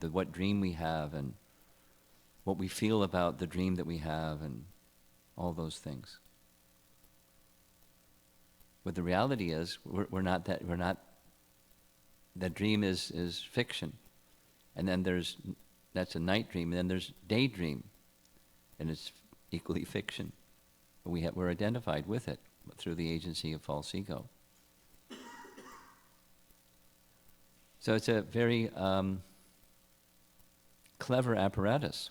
what dream we have and what we feel about the dream that we have and all those things. But the reality is, that dream is fiction. And then that's a night dream, and then there's daydream, and it's equally fiction. But we're identified with it through the agency of false ego. So it's a very clever apparatus,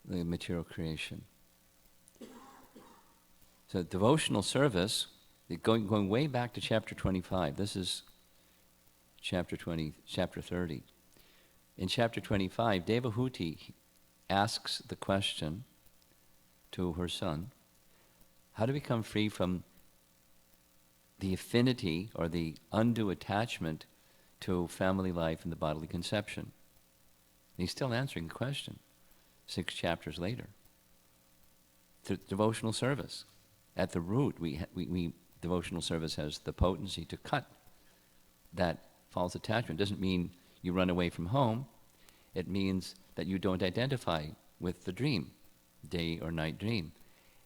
the material creation. So devotional service, going way back to chapter 25. This is chapter 30. In chapter 25, Devahuti asks the question to her son, how to become free from the affinity or the undue attachment to family life and the bodily conception. And he's still answering the question 6 chapters later. Devotional service. At the root, devotional service has the potency to cut that false attachment. It doesn't mean you run away from home. It means that you don't identify with the dream, day or night dream.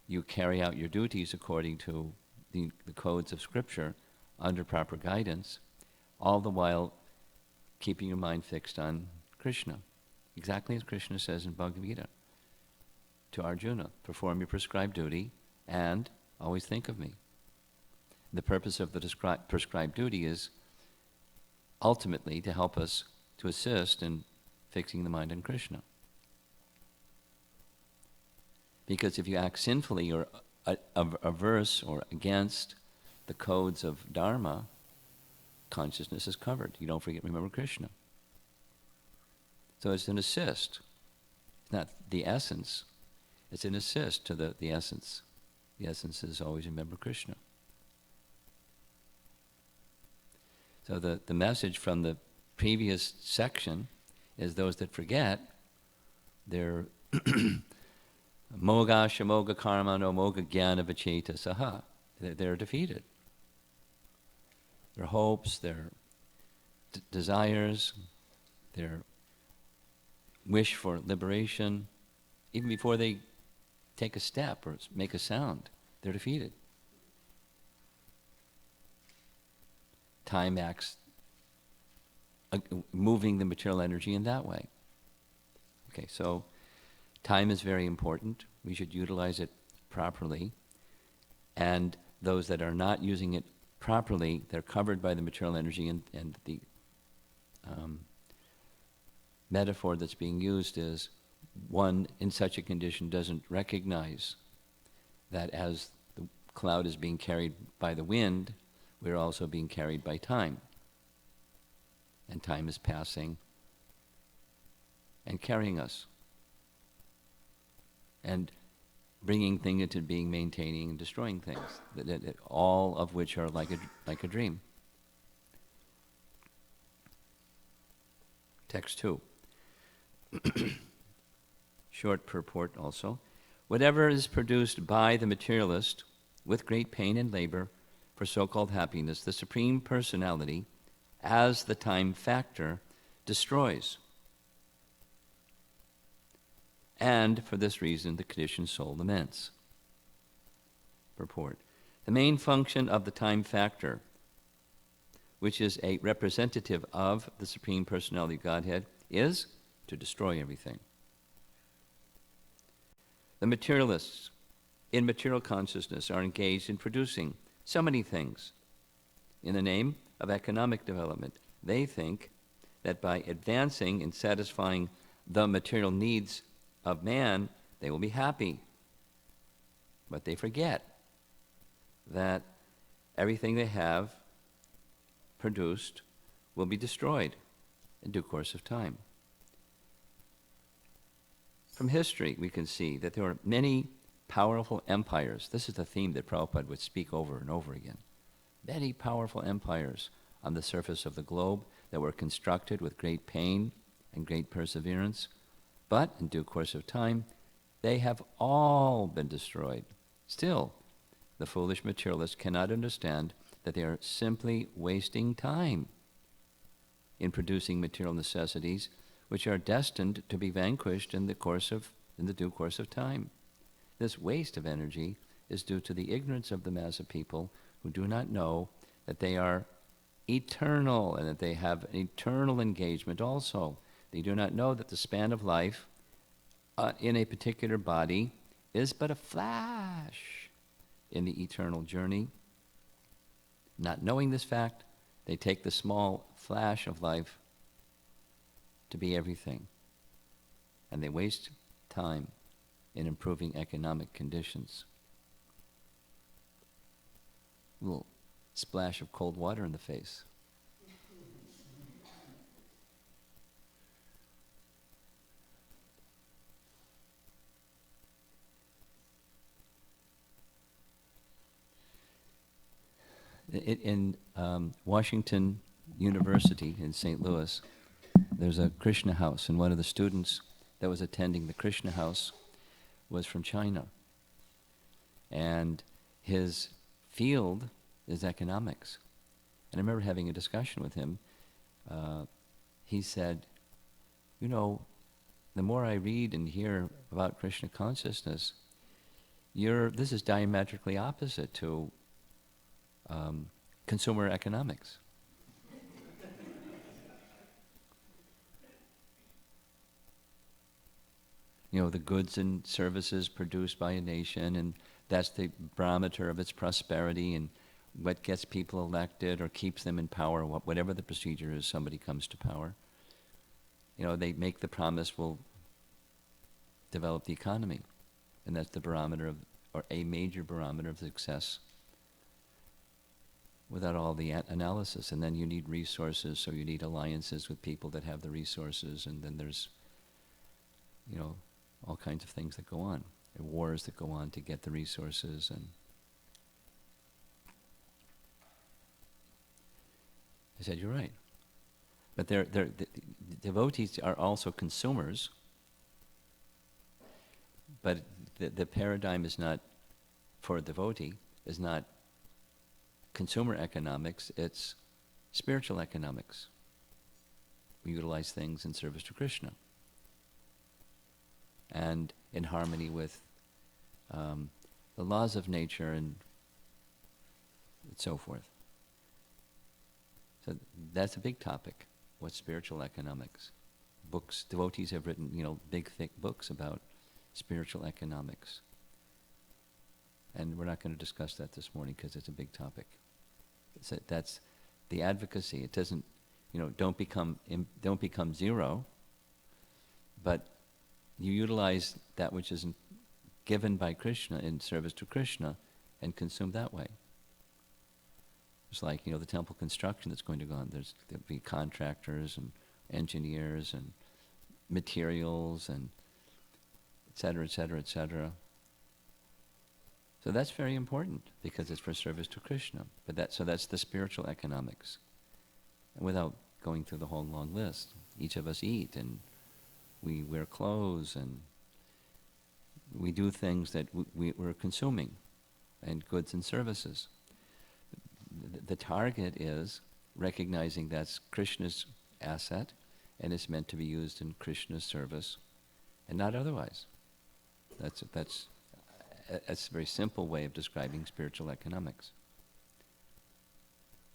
You carry out your duties according to the codes of Scripture under proper guidance, all the while keeping your mind fixed on Krishna. Exactly as Krishna says in Bhagavad Gita to Arjuna, perform your prescribed duty and always think of me. The purpose of the prescribed duty is ultimately to help us to assist in fixing the mind on Krishna. Because if you act sinfully or averse or against the codes of Dharma, consciousness is covered. You don't remember Krishna. So it's an assist. It's not the essence. It's an assist to the essence. The essence is always remember Krishna. So the message from the previous section is those that forget, they're moga shamoga karma no moga jnana vacheta saha. They're defeated. Their hopes, their desires, their wish for liberation, even before they take a step or make a sound, they're defeated. Time acts moving the material energy in that way. Okay, so time is very important. We should utilize it properly. And those that are not using it properly, they're covered by the material energy, and the metaphor that's being used is one in such a condition doesn't recognize that as the cloud is being carried by the wind, we're also being carried by time. And time is passing and carrying us and bringing things into being, maintaining, and destroying things, all of which are like a dream. Text 2. Short purport also. Whatever is produced by the materialist with great pain and labor for so-called happiness, the Supreme Personality, as the time factor, destroys. And for this reason, the conditioned soul laments. Purport. The main function of the time factor, which is a representative of the Supreme Personality of Godhead, is to destroy everything. The materialists in material consciousness are engaged in producing so many things in the name of economic development. They think that by advancing and satisfying the material needs of man, they will be happy. But they forget that everything they have produced will be destroyed in due course of time. From history, we can see that there were many powerful empires. This is the theme that Prabhupada would speak over and over again. Many powerful empires on the surface of the globe that were constructed with great pain and great perseverance, but in due course of time, they have all been destroyed. Still, the foolish materialists cannot understand that they are simply wasting time. in producing material necessities, which are destined to be vanquished in the due course of time. This waste of energy is due to the ignorance of the mass of people who do not know that they are eternal and that they have an eternal engagement also. They do not know that the span of life in a particular body is but a flash in the eternal journey. Not knowing this fact, they take the small flash of life to be everything. And they waste time in improving economic conditions. A little splash of cold water in the face. In Washington University in St. Louis, there's a Krishna house, and one of the students that was attending the Krishna house was from China. And his field is economics. And I remember having a discussion with him. He said, you know, the more I read and hear about Krishna consciousness, this is diametrically opposite to consumer economics. You know, the goods and services produced by a nation, and that's the barometer of its prosperity and what gets people elected or keeps them in power, whatever the procedure is, somebody comes to power. You know, they make the promise we'll develop the economy, and that's the barometer or a major barometer of success, without all the analysis. And then you need resources, so you need alliances with people that have the resources, and then there's, you know, all kinds of things that go on, and wars that go on to get the resources. And I said, you're right. But the devotees are also consumers, but the paradigm is not, for a devotee, is not consumer economics, it's spiritual economics. We utilize things in service to Krishna and in harmony with the laws of nature and so forth. So that's a big topic. What's spiritual economics? Books, devotees have written, you know, big, thick books about spiritual economics. And we're not going to discuss that this morning because it's a big topic. That's the advocacy. It doesn't, you know, don't become zero, but you utilize that which is given by Krishna in service to Krishna and consume that way. It's like, you know, the temple construction that's going to go on. There'll be contractors and engineers and materials and et cetera, et cetera, et cetera. So that's very important because it's for service to Krishna. So that's the spiritual economics. And without going through the whole long list, each of us eat and we wear clothes and we do things that we're consuming, and goods and services. The target is recognizing that's Krishna's asset and it's meant to be used in Krishna's service and not otherwise. That's a very simple way of describing spiritual economics.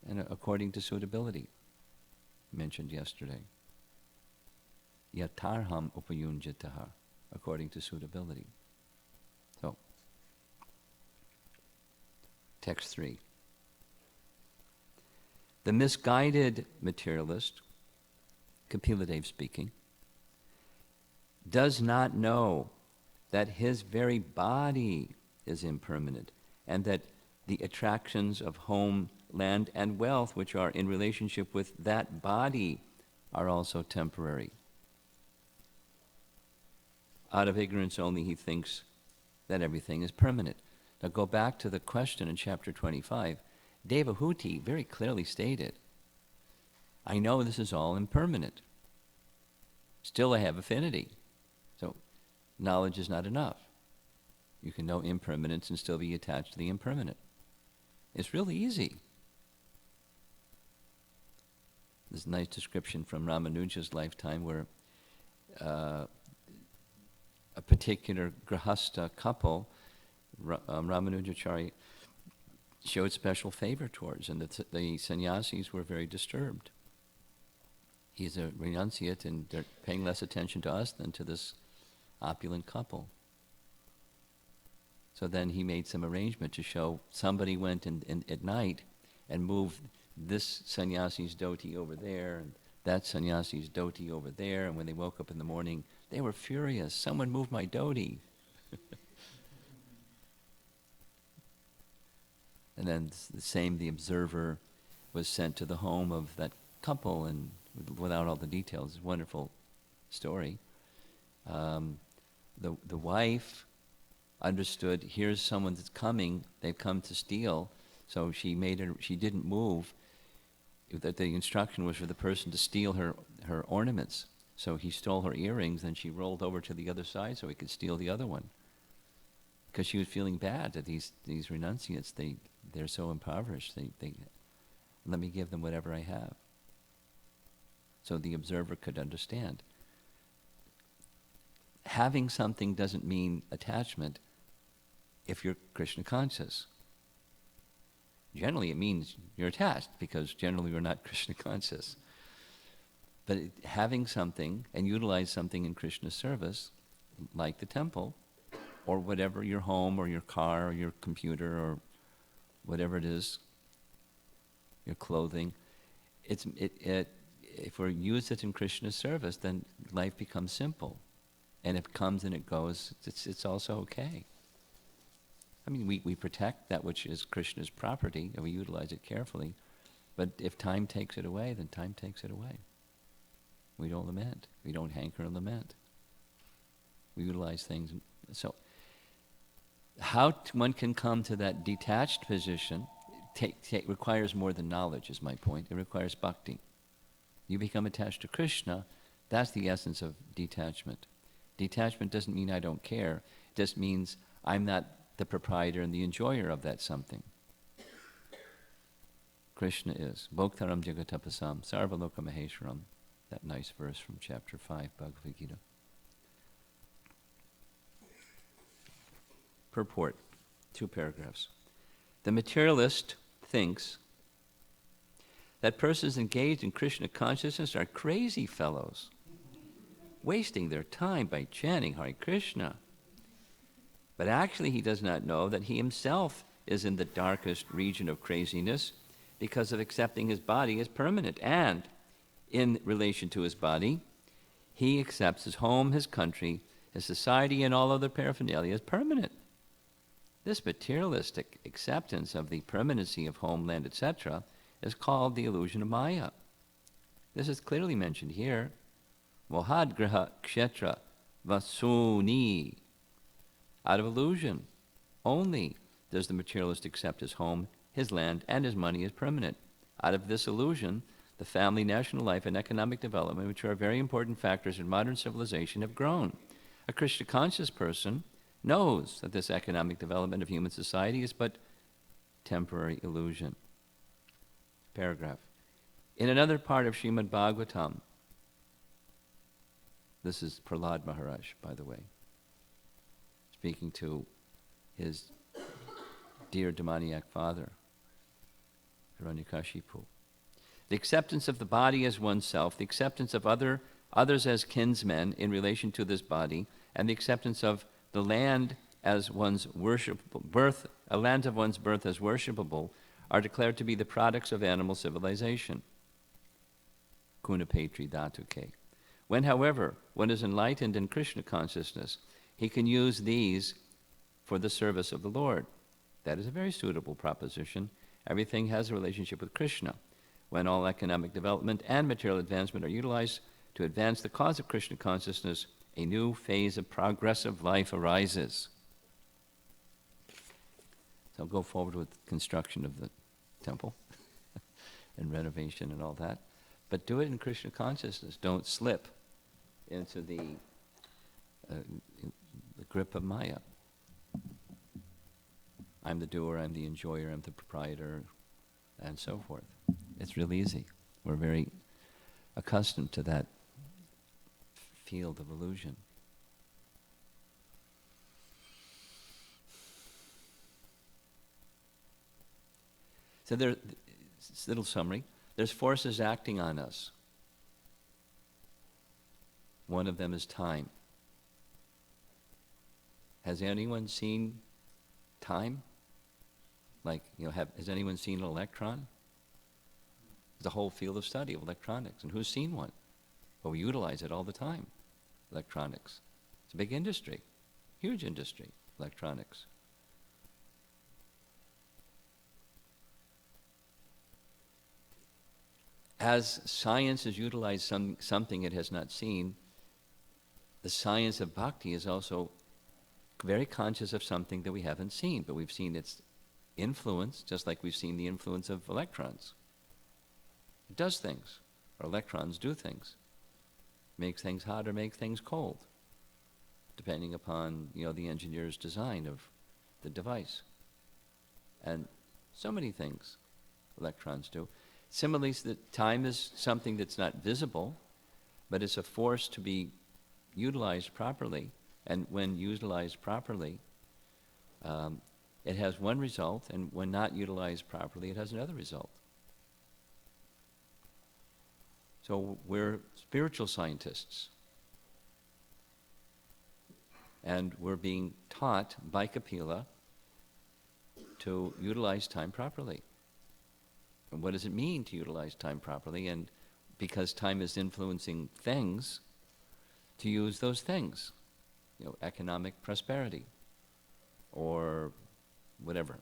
And according to suitability, mentioned yesterday. Yatarham upayunjitaha, according to suitability. So, text 3. The misguided materialist, Kapiladev speaking, does not know that his very body is impermanent and that the attractions of home, land, and wealth which are in relationship with that body are also temporary. Out of ignorance only he thinks that everything is permanent. Now go back to the question in chapter 25. Devahuti very clearly stated, I know this is all impermanent. Still I have affinity. So knowledge is not enough. You can know impermanence and still be attached to the impermanent. It's really easy. this nice description from Ramanuja's lifetime where a particular grahasta couple, Ramanujacharya showed special favor towards, and the sannyasis were very disturbed. He's a renunciate, and they're paying less attention to us than to this opulent couple. So then he made some arrangement to show somebody went at night and moved this sannyasi's dhoti over there, and that sannyasi's dhoti over there, and when they woke up in the morning, they were furious. Someone moved my dhoti. And then the observer was sent to the home of that couple, and without all the details, it's a wonderful story. The wife understood, here's someone that's coming, they've come to steal, so she didn't move. That the instruction was for the person to steal her ornaments. So he stole her earrings, then she rolled over to the other side so he could steal the other one. Because she was feeling bad that these renunciates, they're so impoverished. They let me give them whatever I have. So the observer could understand. Having something doesn't mean attachment if you're Krishna conscious. Generally it means you're attached, because generally we're not Krishna conscious. But having something and utilize something in Krishna's service, like the temple, or whatever, your home or your car or your computer or whatever it is, your clothing, if we use it in Krishna's service, then life becomes simple. And if it comes and it goes, it's also okay. I mean, we protect that which is Krishna's property, and we utilize it carefully. But if time takes it away, then time takes it away. We don't lament. We don't hanker and lament. We utilize things. So how one can come to that detached position requires more than knowledge, is my point. It requires bhakti. You become attached to Krishna, that's the essence of detachment. Detachment doesn't mean I don't care. It just means I'm not the proprietor and the enjoyer of that something. Krishna is. Bhoktaram jagatapasam sarvaloka maheshwaram. That nice verse from chapter 5, Bhagavad Gita. Purport, 2 paragraphs. The materialist thinks that persons engaged in Krishna consciousness are crazy fellows, wasting their time by chanting Hare Krishna. But actually he does not know that he himself is in the darkest region of craziness because of accepting his body as permanent. And in relation to his body, he accepts his home, his country, his society, and all other paraphernalia as permanent. This materialistic acceptance of the permanency of homeland, etc., is called the illusion of Maya. This is clearly mentioned here. Mohadgraha kshetra vasuni. Out of illusion only does the materialist accept his home, his land, and his money as permanent. Out of this illusion, the family, national life, and economic development, which are very important factors in modern civilization, have grown. A Krishna conscious person knows that this economic development of human society is but temporary illusion. Paragraph. In another part of Srimad Bhagavatam, this is Prahlad Maharaj, by the way, speaking to his dear demoniac father, Hiranyakashipu. The acceptance of the body as oneself, the acceptance of others as kinsmen in relation to this body, and the acceptance of the land as one's a land of one's birth as worshipable, are declared to be the products of animal civilization. Kunapetri Dhatuke. When, however, one is enlightened in Krishna consciousness, he can use these for the service of the Lord. That is a very suitable proposition. Everything has a relationship with Krishna. When all economic development and material advancement are utilized to advance the cause of Krishna consciousness, a new phase of progressive life arises. So I'll go forward with construction of the temple and renovation and all that. But do it in Krishna consciousness. Don't slip into the grip of Maya. I'm the doer, I'm the enjoyer, I'm the proprietor, and so forth. It's real easy. We're very accustomed to that field of illusion. So there, little summary, there's forces acting on us. One of them is time. Has anyone seen time? Like, has anyone seen an electron? There's a whole field of study of electronics. And who's seen one? Well, we utilize it all the time, electronics. It's a big industry, huge industry, electronics. As science has utilized something it has not seen, the science of bhakti is also very conscious of something that we haven't seen, but we've seen its influence, just like we've seen the influence of electrons. It does things, or electrons do things. Makes things hot or make things cold, depending upon, the engineer's design of the device. And so many things electrons do. Similarly, time is something that's not visible, but it's a force to be utilized properly. And when utilized properly, it has one result, and when not utilized properly, it has another result. So we're spiritual scientists. And we're being taught by Kapila to utilize time properly. And what does it mean to utilize time properly? And because time is influencing things, to use those things. Economic prosperity, or whatever.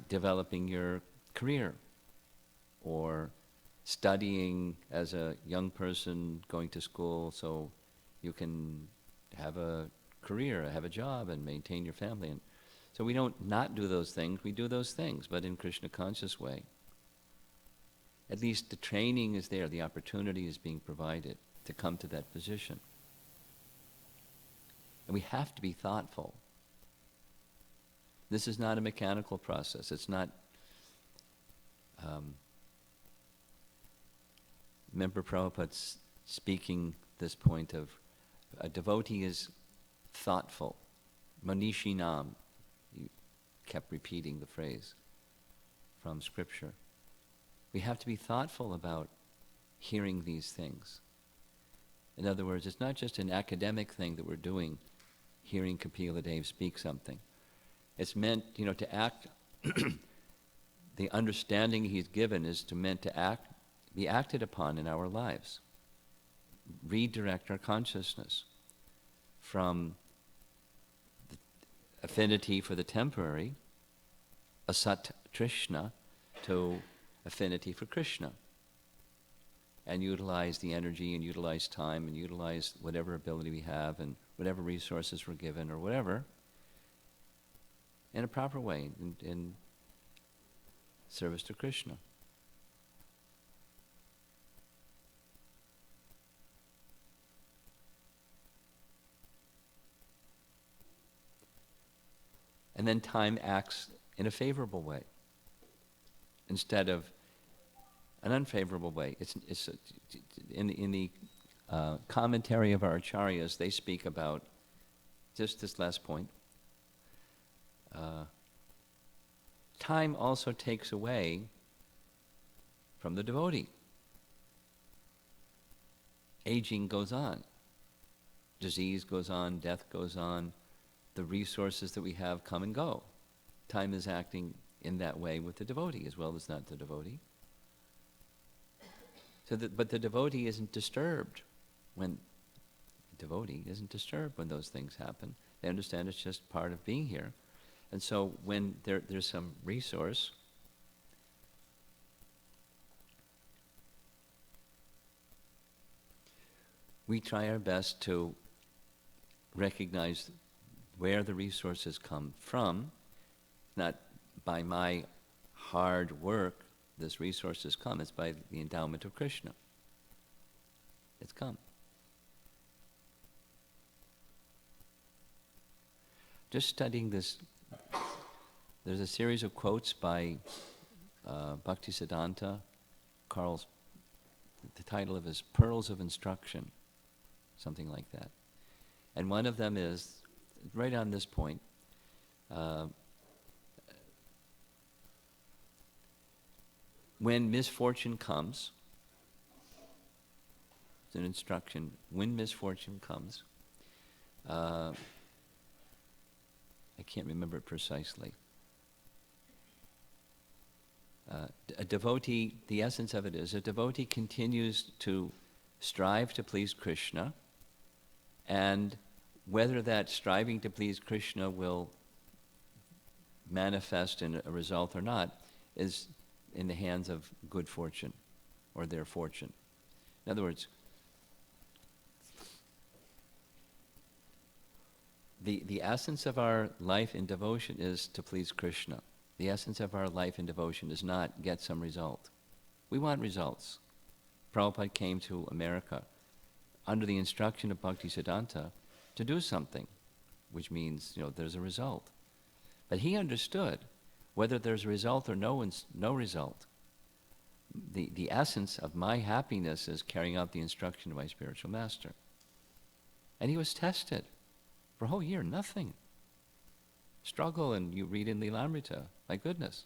Developing your career, or studying as a young person, going to school so you can have a career, have a job, and maintain your family. And so we don't not do those things, we do those things, but in Krishna conscious way. At least the training is there, the opportunity is being provided to come to that position. And we have to be thoughtful. This is not a mechanical process. It's not, remember Prabhupada speaking this point of a devotee is thoughtful. Manishinam, he kept repeating the phrase from scripture. We have to be thoughtful about hearing these things. In other words, it's not just an academic thing that we're doing, hearing Kapila Dev speak something. It's meant, to act, the understanding he's given is meant to be acted upon in our lives. Redirect our consciousness from the affinity for the temporary, asat trishna, to affinity for Krishna. And utilize the energy and utilize time and utilize whatever ability we have and whatever resources we're given or whatever in a proper way, in service to Krishna. And then time acts in a favorable way instead of an unfavorable way. It's in the commentary of our acharyas, they speak about just this last point. Time also takes away from the devotee. Aging goes on. Disease goes on, death goes on. The resources that we have come and go. Time is acting in that way with the devotee as well as not the devotee. But the devotee isn't disturbed when those things happen. They understand it's just part of being here. And so when there's some resource, we try our best to recognize where the resources come from, not by my hard work. This resource has come. It's by the endowment of Krishna. It's come. Just studying this, there's a series of quotes by Bhaktisiddhanta, Karl the title of his Pearls of Instruction, something like that. And one of them is, right on this point, when misfortune comes, it's an instruction, when misfortune comes, I can't remember it precisely. A devotee, the essence of it is, a devotee continues to strive to please Krishna, and whether that striving to please Krishna will manifest in a result or not is in the hands of good fortune or their fortune. In other words, the essence of our life in devotion is to please Krishna. The essence of our life in devotion is not get some result. We want results. Prabhupada came to America under the instruction of Bhaktisiddhanta to do something, which means, there's a result. But he understood whether there's a result or no result. The essence of my happiness is carrying out the instruction of my spiritual master. And he was tested. For a whole year, nothing. Struggle, and you read in Lilamrita, my goodness,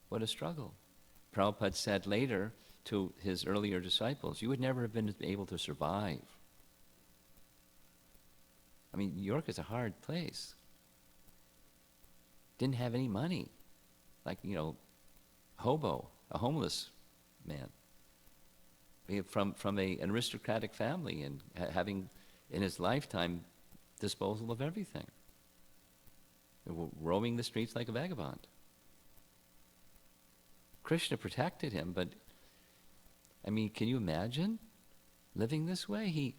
what a struggle. Prabhupada said later to his earlier disciples, you would never have been able to survive. I mean, New York is a hard place. Didn't have any money, like, hobo, a homeless man. From an aristocratic family and having in his lifetime disposal of everything. Roaming the streets like a vagabond. Krishna protected him, but, can you imagine living this way?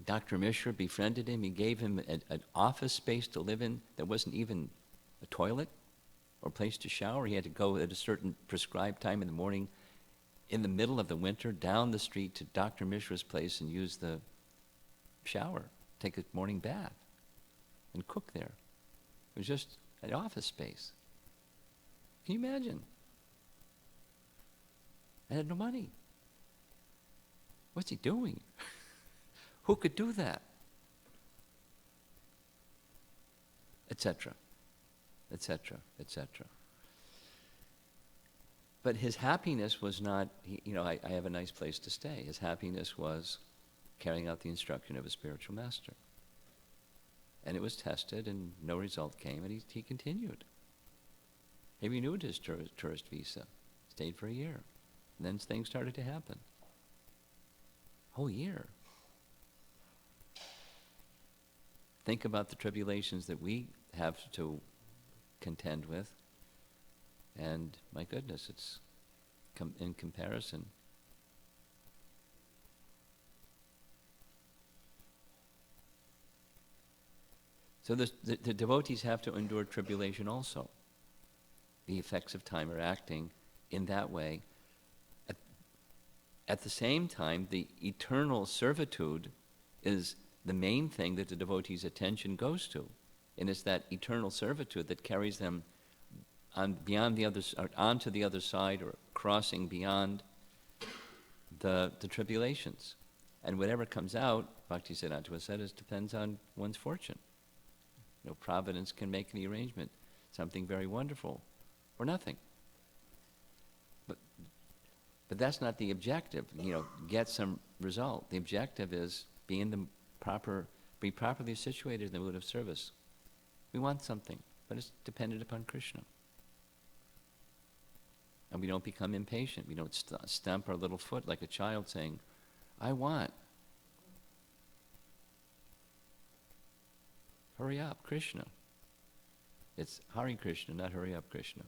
Dr. Mishra befriended him. He gave him an office space to live in that wasn't even a toilet or place to shower. He had to go at a certain prescribed time in the morning, in the middle of the winter, down the street to Dr. Mishra's place and use the shower, take a morning bath, and cook there. It was just an office space. Can you imagine? I had no money. What's he doing? Who could do that? Etc. Etc. Etc. But his happiness was not, I have a nice place to stay. His happiness was carrying out the instruction of his spiritual master. And it was tested, and no result came, and he continued. He renewed his tourist visa, stayed for a year. And then things started to happen. Whole year. Think about the tribulations that we have to contend with, and my goodness, it's in comparison. So the devotees have to endure tribulation also. The effects of time are acting in that way. At the same time, the eternal servitude is the main thing that the devotee's attention goes to. And it's that eternal servitude that carries them beyond the onto the other side, or crossing beyond the tribulations. And whatever comes out, Bhaktisiddhanta said, depends on one's fortune. Providence can make the arrangement something very wonderful, or nothing. But that's not the objective. Get some result. The objective is be properly situated in the mood of service. We want something, but it's dependent upon Krishna. And we don't become impatient. We don't stamp our little foot like a child saying, I want. Hurry up, Krishna. It's Hare Krishna, not hurry up, Krishna.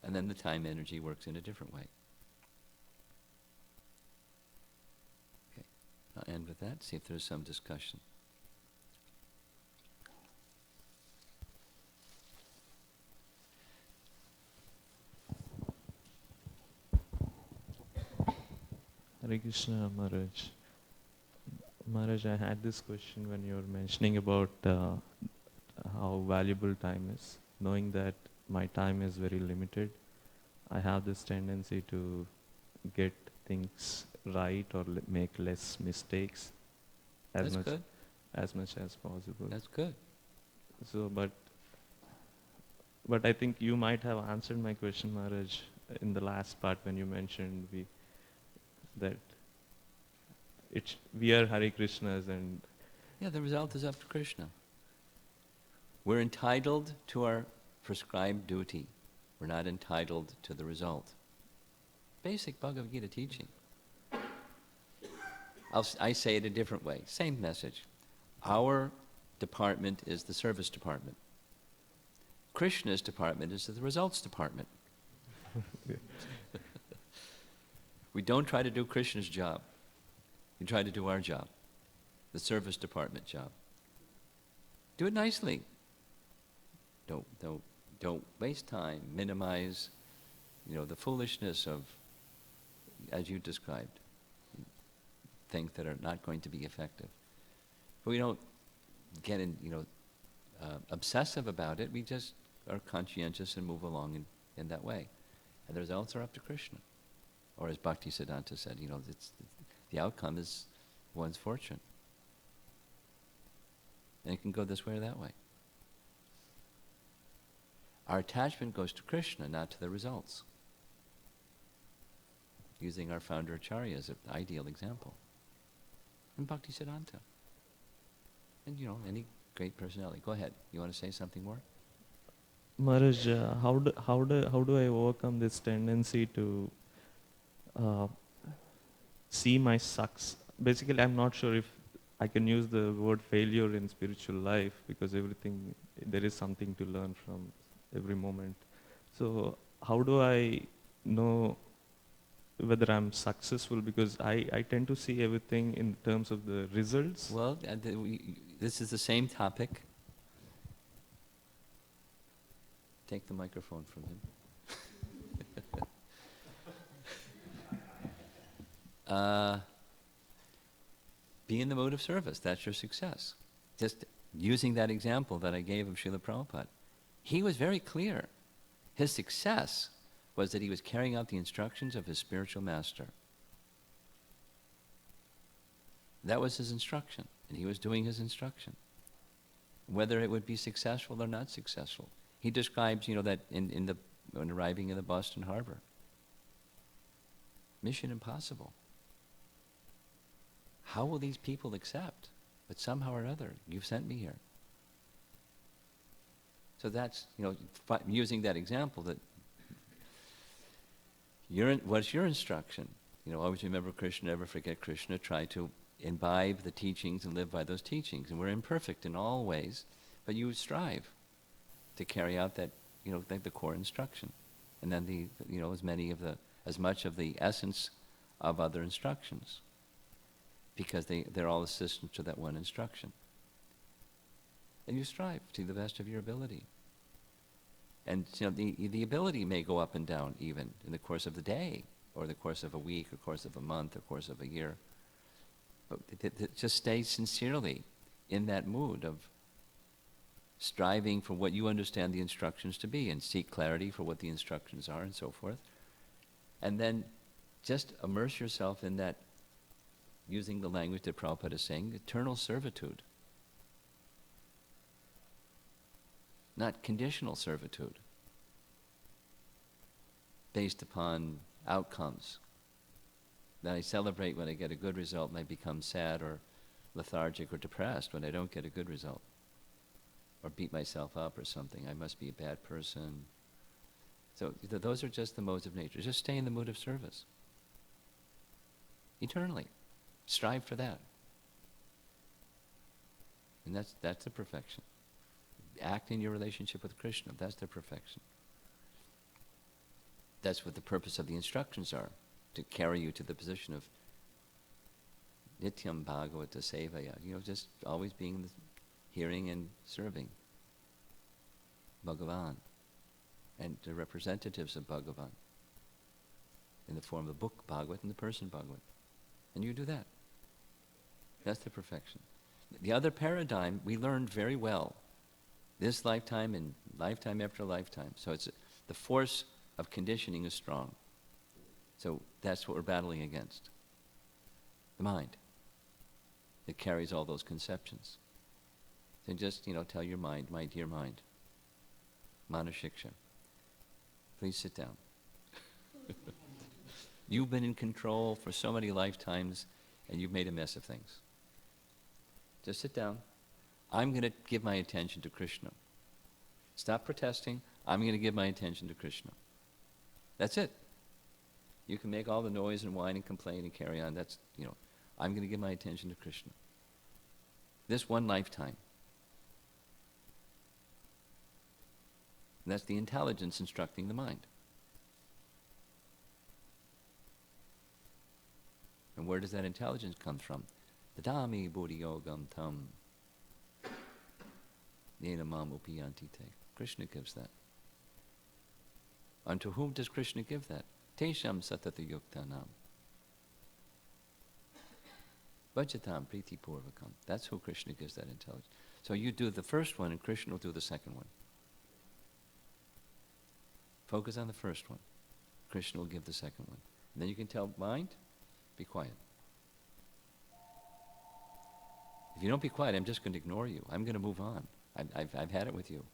And then the time energy works in a different way. Okay, I'll end with that, see if there's some discussion. Hare Krishna, Maharaj. Maharaj, I had this question when you were mentioning about how valuable time is, knowing that my time is very limited. I have this tendency to get things right or make less mistakes as That's much good. as much as possible. That's good. So, but I think you might have answered my question, Maharaj, in the last part when you mentioned that we are Hare Krishnas and Yeah, the result is up to Krishna. We're entitled to our prescribed duty. We're not entitled to the result. Basic Bhagavad Gita teaching. I say it a different way. Same message. Our department is the service department. Krishna's department is the results department. We don't try to do Krishna's job. We try to do our job, the service department job. Do it nicely. Don't waste time. Minimize, the foolishness of, as you described, things that are not going to be effective. But we don't get obsessive about it. We just are conscientious and move along in that way. And the results are up to Krishna. Or as Bhaktisiddhanta said, the outcome is one's fortune. And it can go this way or that way. Our attachment goes to Krishna, not to the results. Using our founder Acharya as an ideal example. And Bhaktisiddhanta. And any great personality. Go ahead. You want to say something more? Maharaj, how do I overcome this tendency to see my success? Basically, I'm not sure if I can use the word failure in spiritual life, because there is something to learn from every moment. So how do I know whether I'm successful? Because I tend to see everything in terms of the results. Well, this is the same topic. Take the microphone from him. Be in the mode of service. That's your success. Just using that example that I gave of Srila Prabhupada. He was very clear. His success was that he was carrying out the instructions of his spiritual master. That was his instruction, and he was doing his instruction. Whether it would be successful or not successful. He describes, that when arriving in the Boston Harbor. Mission impossible. How will these people accept? But somehow or other, you've sent me here. So that's, using that example, that what's your instruction? Always remember Krishna, never forget Krishna, try to imbibe the teachings and live by those teachings. And we're imperfect in all ways, but you strive to carry out that, the core instruction. And then as much of the essence of other instructions. Because they're all assistants to that one instruction. And you strive to the best of your ability. And the ability may go up and down even in the course of the day, or the course of a week, or course of a month, or course of a year. But just stay sincerely in that mood of striving for what you understand the instructions to be, and seek clarity for what the instructions are, and so forth. And then just immerse yourself in that, using the language that Prabhupada is saying, eternal servitude. Not conditional servitude, based upon outcomes. That I celebrate when I get a good result, and I become sad or lethargic or depressed when I don't get a good result. Or beat myself up or something. I must be a bad person. So those are just the modes of nature. Just stay in the mood of service. Eternally. Strive for that. And that's the perfection. Act in your relationship with Krishna. That's the perfection. That's what the purpose of the instructions are. To carry you to the position of Nityam Bhagavata Sevaya. Just always being hearing and serving Bhagavan. And the representatives of Bhagavan. In the form of the book Bhagavat and the person Bhagavat. And you do that. That's the perfection. The other paradigm we learned very well This lifetime and lifetime after lifetime. So the force of conditioning is strong. So that's what we're battling against. The mind. It carries all those conceptions. So just, tell your mind, my dear mind, Manashiksha, please sit down. You've been in control for so many lifetimes, and you've made a mess of things. Just sit down. I'm going to give my attention to Krishna. Stop protesting. I'm going to give my attention to Krishna. That's it. You can make all the noise and whine and complain and carry on. That's, I'm going to give my attention to Krishna. This one lifetime. And that's the intelligence instructing the mind. And where does that intelligence come from? Dadami buddhi yogam tam nena mam upiyanti te. Krishna gives that. Unto whom does Krishna give that? Tesham satata yuktanam. Vajatam priti purvakam. That's who Krishna gives that intelligence. So you do the first one and Krishna will do the second one. Focus on the first one. Krishna will give the second one. And then you can tell mind, be quiet. If you don't be quiet, I'm just going to ignore you. I'm going to move on. I've had it with you.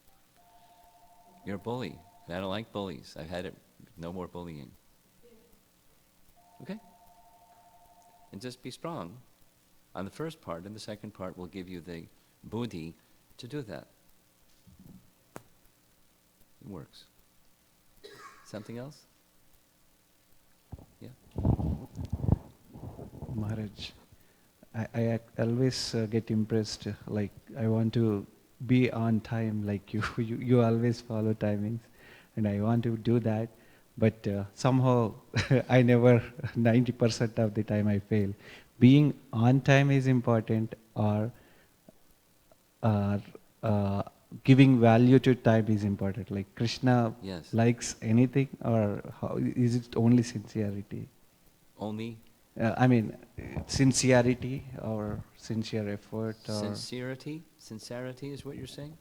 You're a bully. I don't like bullies. I've had it. No more bullying. Okay? And just be strong on the first part, and the second part will give you the buddhi to do that. It works. Something else? Yeah? Maharaj, I always get impressed, like I want to be on time like you. You always follow timings, and I want to do that, but somehow I never, 90% of the time I fail. Being on time is important, or giving value to time is important. Like Krishna Yes. likes anything, or how, is it only sincerity? Only Sincerity or sincere effort or... sincerity? Sincerity is what you're saying?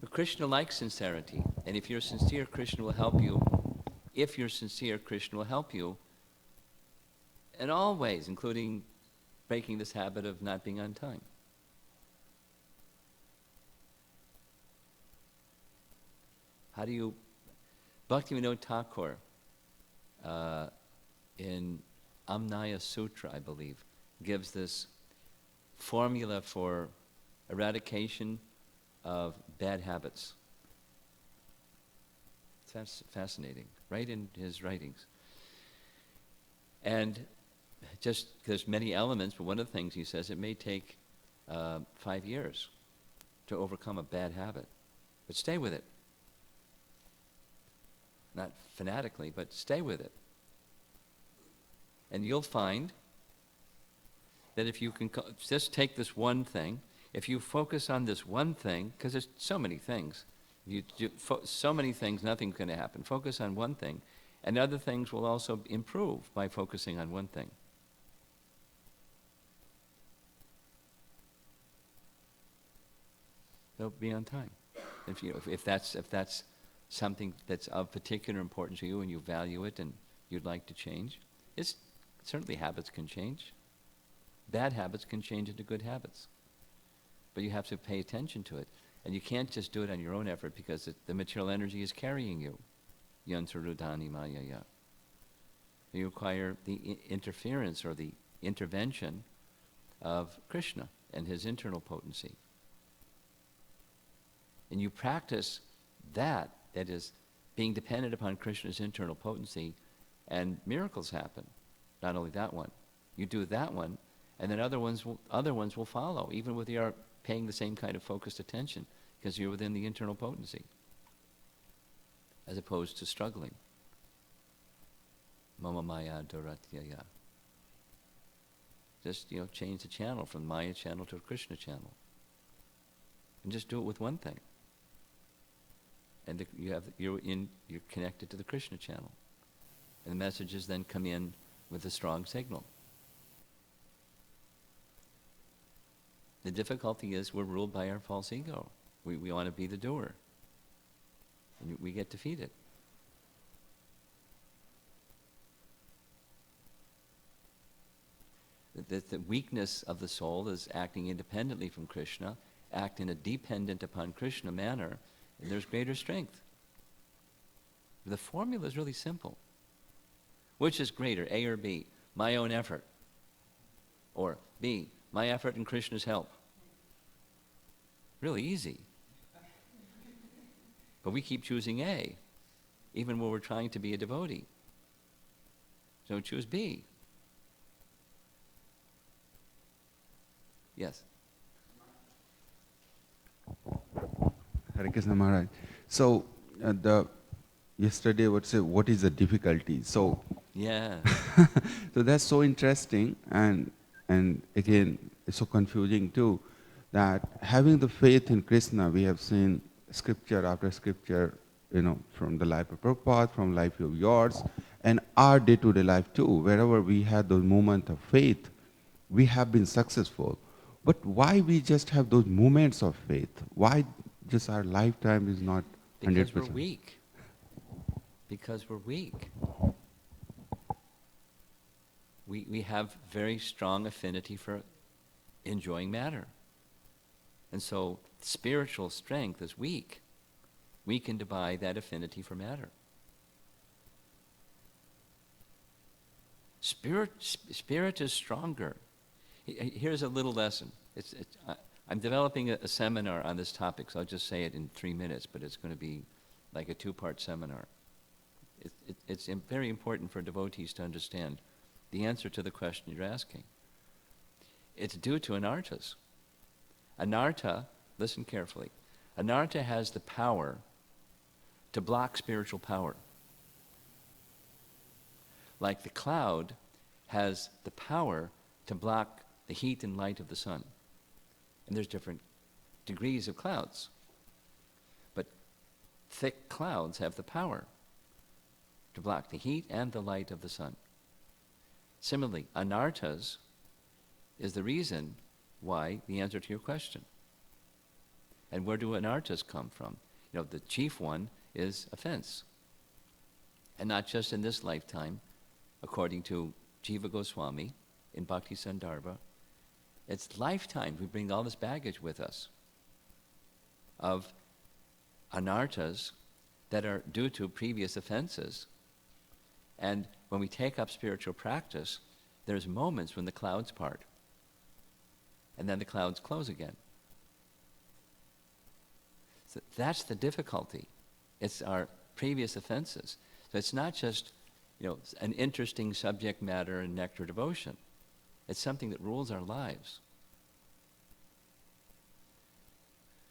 But Krishna likes sincerity. And if you're sincere, Krishna will help you. If you're sincere, Krishna will help you in all ways, including breaking this habit of not being on time. How do you... Bhaktivinoda Thakur, in Amnaya Sutra, I believe, gives this formula for eradication of bad habits. It's fascinating, right in his writings. And just, there's many elements, but one of the things he says, it may take 5 years to overcome a bad habit. But stay with it. Not fanatically, but stay with it. And you'll find that if you can just take this one thing, if you focus on this one thing, because there's so many things, so many things, nothing's going to happen. Focus on one thing, and other things will also improve by focusing on one thing. So be on time. If that's something that's of particular importance to you and you value it and you'd like to change, certainly habits can change. Bad habits can change into good habits. But you have to pay attention to it. And you can't just do it on your own effort because the material energy is carrying you. Yantarudani mayaya. You require the interference or the intervention of Krishna and his internal potency. And you practice that is being dependent upon Krishna's internal potency, and miracles happen. Not only that one. You do that one, and then other ones will follow, even with your paying the same kind of focused attention, because you're within the internal potency, as opposed to struggling. Mama Maya Duratyaya. Just, change the channel from Maya channel to a Krishna channel. And just do it with one thing. And you're connected to the Krishna channel. And the messages then come in with a strong signal. The difficulty is we're ruled by our false ego. We want to be the doer. And we get defeated. The weakness of the soul is acting independently from Krishna, act in a dependent upon Krishna manner, and there's greater strength. The formula is really simple. Which is greater, A or B? My own effort. Or B, my effort and Krishna's help. Really easy. But we keep choosing A, even when we're trying to be a devotee. So choose B. Yes. Hare Krishna Maharaj. So, yesterday would say, what is the difficulty? So, Yeah. so that's so interesting, and again, it's so confusing too, that having the faith in Krishna, we have seen scripture after scripture, from the life of Prabhupada, from life of yours, and our day-to-day life too, wherever we had those moments of faith, we have been successful. But why we just have those moments of faith? Why just our lifetime is not 100%? Because we're weak. Because we're weak. We have very strong affinity for enjoying matter. And so spiritual strength is weak, weakened by that affinity for matter. Spirit is stronger. Here's a little lesson. I'm developing a seminar on this topic, so I'll just say it in 3 minutes, but it's going to be like a 2-part seminar. It's very important for devotees to understand the answer to the question you're asking. It's due to anarthas. Anartha, listen carefully, anartha has the power to block spiritual power. Like the cloud has the power to block the heat and light of the sun. And there's different degrees of clouds. But thick clouds have the power to block the heat and the light of the sun. Similarly, anarthas is the reason why, the answer to your question. And where do anarthas come from? The chief one is offense. And not just in this lifetime, according to Jiva Goswami in Bhakti Sandarbha. It's lifetimes. We bring all this baggage with us of anarthas that are due to previous offenses. And when we take up spiritual practice, there's moments when the clouds part. And then the clouds close again. So that's the difficulty. It's our previous offenses. So it's not just, an interesting subject matter and nectar devotion. It's something that rules our lives.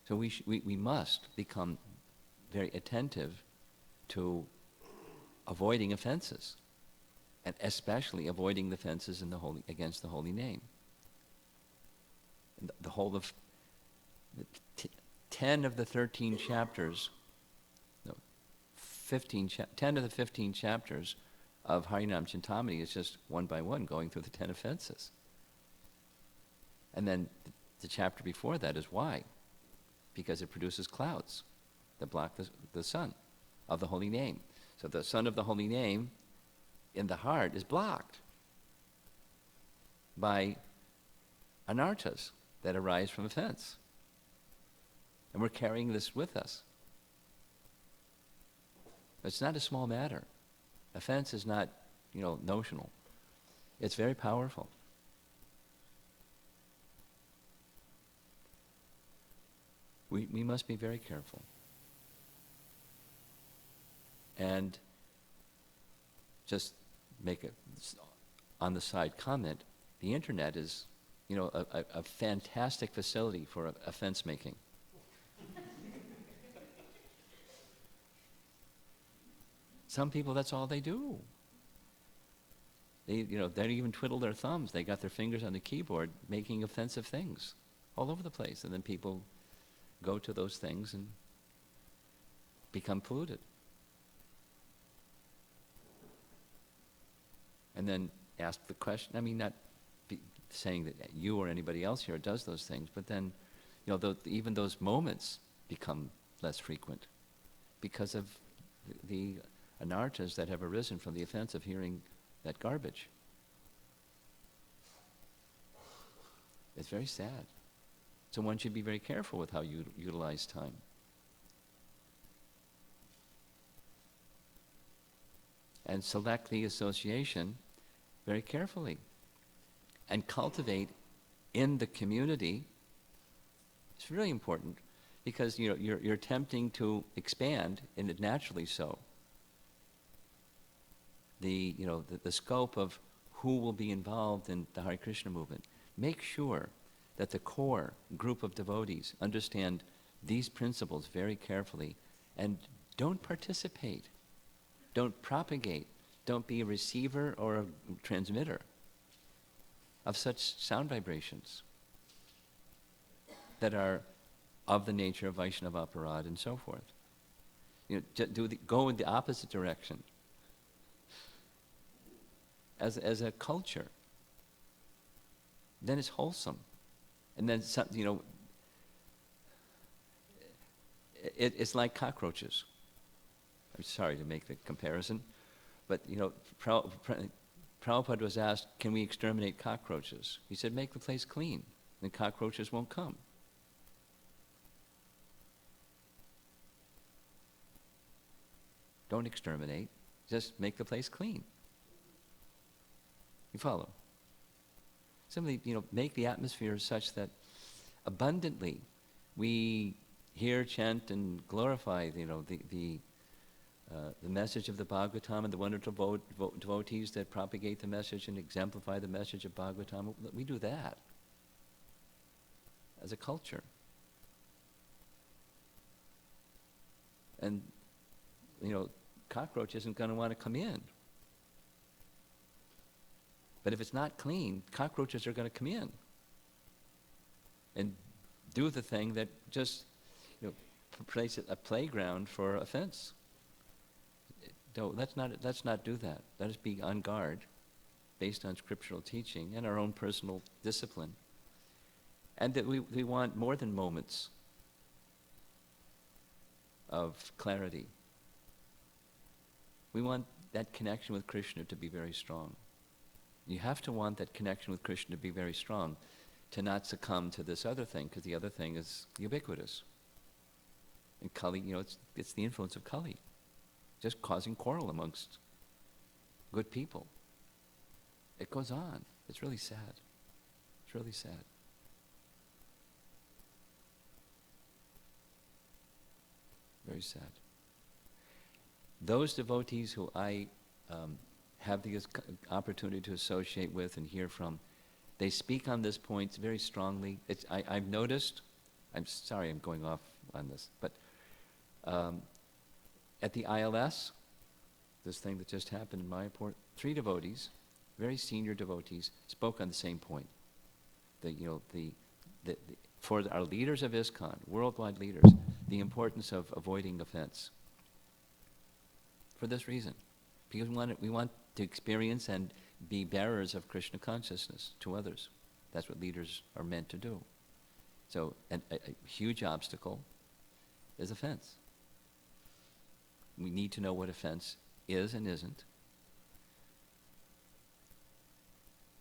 So we must become very attentive to avoiding offenses, and especially avoiding the offenses against the holy name. And the whole of 10 of the 13 chapters, 10 of the 15 chapters of Harinam Chintamani is just one by one going through the 10 offenses. And then the chapter before that is why? Because it produces clouds that block the sun of the holy name. So the sun of the holy name in the heart is blocked by anarthas that arise from offense. And we're carrying this with us. It's not a small matter. Offense is not, notional. It's very powerful. We must be very careful. And just make a on the side comment, the internet is, a fantastic facility for offense making. Some people, that's all they do. They don't even twiddle their thumbs. They got their fingers on the keyboard making offensive things all over the place. And then people go to those things and become polluted. And then ask the question, not saying that you or anybody else here does those things, but then, even those moments become less frequent because of the anarthas that have arisen from the offense of hearing that garbage. It's very sad. So one should be very careful with how you utilize time. And select the association very carefully. And cultivate in the community. It's really important because you're attempting to expand, and it naturally so. The scope of who will be involved in the Hare Krishna movement. Make sure that the core group of devotees understand these principles very carefully, and don't participate, don't propagate, don't be a receiver or a transmitter of such sound vibrations that are of the nature of Vaishnava aparad and so forth. Go in the opposite direction. As a culture, then it's wholesome. And then, it's like cockroaches. I'm sorry to make the comparison, but Prabhupada was asked, can we exterminate cockroaches? He said, make the place clean, then cockroaches won't come. Don't exterminate, just make the place clean. You follow? Simply, make the atmosphere such that abundantly we hear, chant, and glorify, the message of the Bhagavatam and the wonderful devotees that propagate the message and exemplify the message of Bhagavatam. We do that as a culture. And, cockroach isn't going to want to come in. But if it's not clean, cockroaches are going to come in and do the thing that just, place a playground for offense. Let's not do that. Let us be on guard, based on scriptural teaching and our own personal discipline, and that we want more than moments of clarity. We want that connection with Krishna to be very strong. You have to want that connection with Krishna to be very strong, to not succumb to this other thing, because the other thing is ubiquitous. And Kali, it's the influence of Kali, just causing quarrel amongst good people. It goes on. It's really sad. It's really sad. Very sad. Those devotees who I have the opportunity to associate with and hear from, they speak on this point very strongly. I've noticed, I'm sorry I'm going off on this, but at the ILS, this thing that just happened in Mayapur, 3 devotees, very senior devotees, spoke on the same point. For our leaders of ISKCON, worldwide leaders, the importance of avoiding offense. For this reason, because we want to experience and be bearers of Krishna consciousness to others. That's what leaders are meant to do. So a huge obstacle is offense. We need to know what offense is and isn't,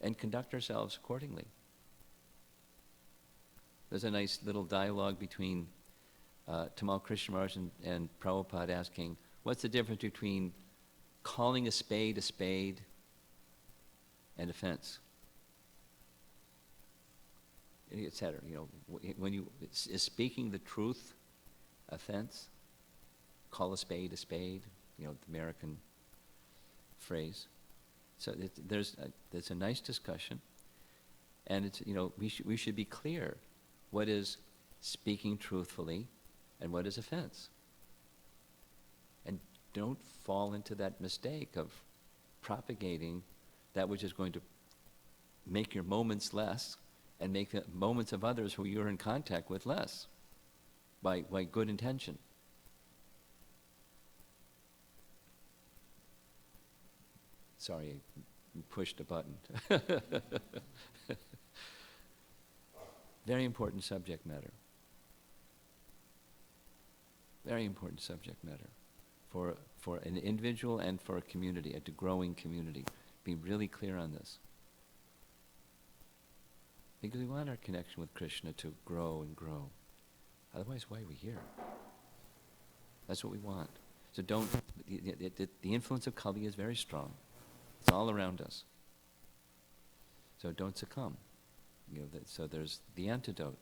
and conduct ourselves accordingly. There's a nice little dialogue between Tamal Krishna Maharaj and Prabhupada asking, what's the difference between calling a spade and offense? Etc. When is speaking the truth offense? Call a spade, the American phrase. So there's a nice discussion, and it's we should be clear what is speaking truthfully and what is offense. And don't fall into that mistake of propagating that which is going to make your moments less and make the moments of others who you're in contact with less by good intention. Sorry, I pushed a button. Very important subject matter. Very important subject matter for an individual and for a community, a growing community. Be really clear on this. Because we want our connection with Krishna to grow and grow. Otherwise, why are we here? That's what we want. So don't, the influence of Kali is very strong. It's all around us. So don't succumb. So there's the antidote.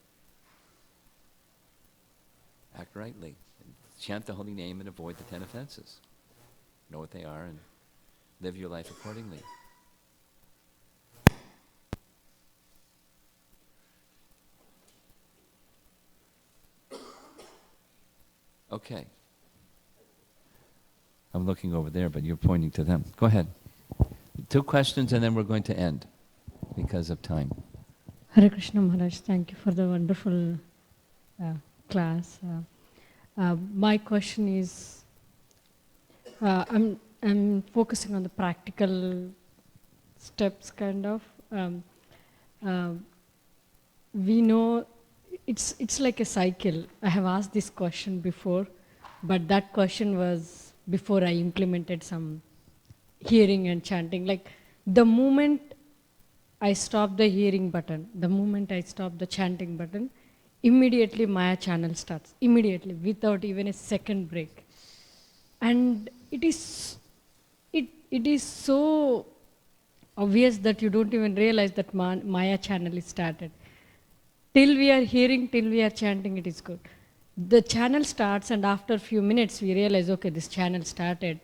Act rightly. Chant the holy name and avoid the 10 offenses. Know what they are and live your life accordingly. Okay. I'm looking over there, but you're pointing to them. Go ahead. 2 questions and then we're going to end because of time. Hare Krishna Maharaj, thank you for the wonderful class. My question is, I'm focusing on the practical steps, kind of. We know it's like a cycle. I have asked this question before, but that question was before I implemented some hearing and chanting. Like the moment I stop the hearing button, the moment I stop the chanting button, immediately Maya channel starts, immediately, without even a second break. And it is so obvious that you don't even realize that Maya channel is started. Till we are hearing, till we are chanting, it is good. The channel starts and after a few minutes we realize, okay, this channel started,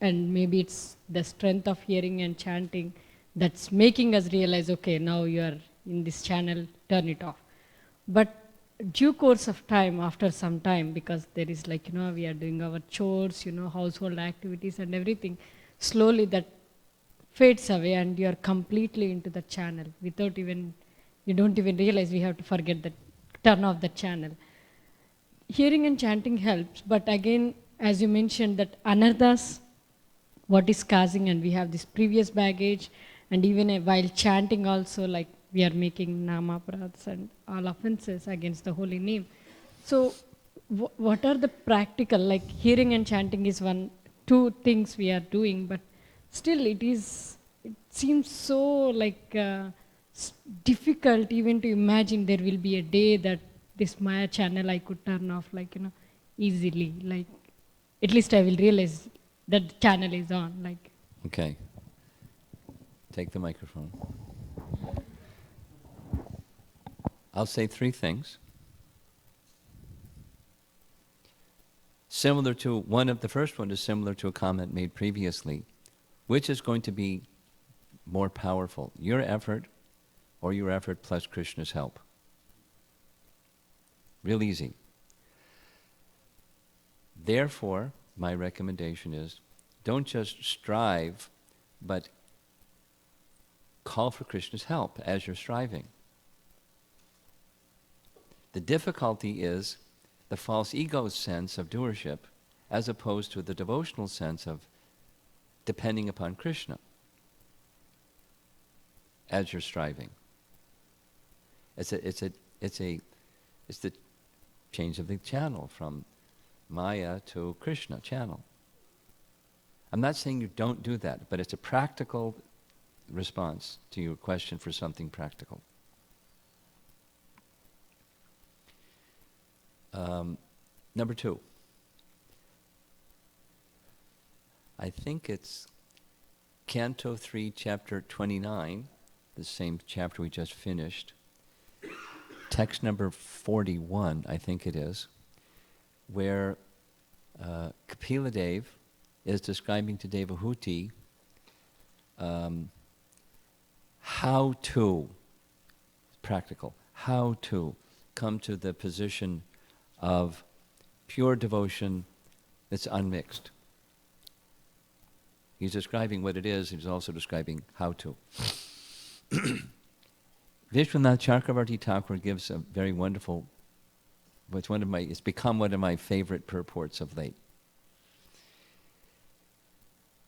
and maybe it's the strength of hearing and chanting that's making us realize, okay, now you are in this channel, turn it off. But due course of time, after some time, because there is like, we are doing our chores, household activities and everything, slowly that fades away and you are completely into the channel without even, you don't even realize we have to forget that, turn off the channel. Hearing and chanting helps, but again, as you mentioned, that anarthas, what is causing, and we have this previous baggage, and even while chanting also, like we are making namaprads and all offenses against the holy name. So what are the practical, like hearing and chanting is 2 things we are doing, but still it seems so like difficult even to imagine there will be a day that this Maya channel I could turn off, like, easily. Like, at least I will realize that the channel is on. Like. Okay. Take the microphone. I'll say 3 things. Similar to the first one is similar to a comment made previously. Which is going to be more powerful, your effort or your effort plus Krishna's help? Real easy. Therefore, my recommendation is, don't just strive, but call for Krishna's help as you're striving. The difficulty is the false ego sense of doership as opposed to the devotional sense of depending upon Krishna as you're striving. It's the change of the channel from Maya to Krishna channel. I'm not saying you don't do that, but it's a practical response to your question for something practical. Number 2. I think it's Canto 3, Chapter 29, the same chapter we just finished. Text number 41, I think it is, where Kapila Dev is describing to Devahuti how to come to the position of pure devotion that's unmixed. He's describing what it is, he's also describing how to. Vishwanath Chakravarti Thakur gives a very wonderful, it's become one of my favorite purports of late.